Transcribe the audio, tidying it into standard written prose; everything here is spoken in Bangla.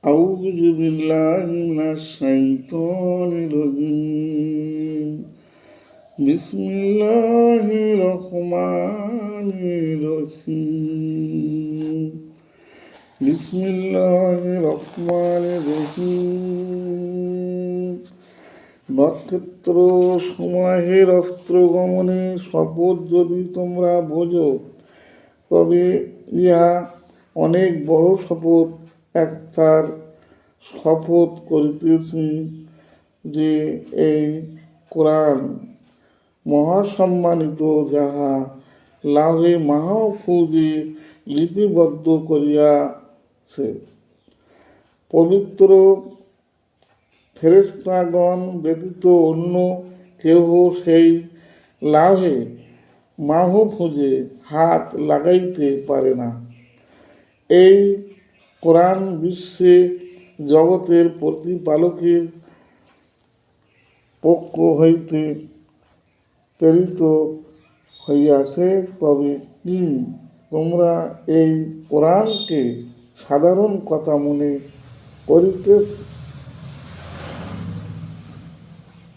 أعوذ بالله من الشيطان الرجيم بسم الله الرحمن الرحيم بسم الله الرحمن الرحيم নক্ষত্র সমূহের অস্ত্রগমনে শপথ যদি তোমরা বোঝো, তবে ইহা অনেক বড় শপথ। একটার শপথ করিতেছি যে এই কোরআন মহাসম্মানিত, যাহা লাভে মাহফুজে লিপিবদ্ধ করিয়াছে। পবিত্র ফেরেশতাগণ ব্যতীত অন্য কেহ সেই লাভে মাহফুজে হাত লাগাইতে পারে না। এই কোরআন বিশ্বে জগতের প্রতিপালকের পক্ষ হইতে প্রেরিত হইয়াছে। তবে কি তোমরা এই কোরআনকে সাধারণ কথা মনে করিতেছ?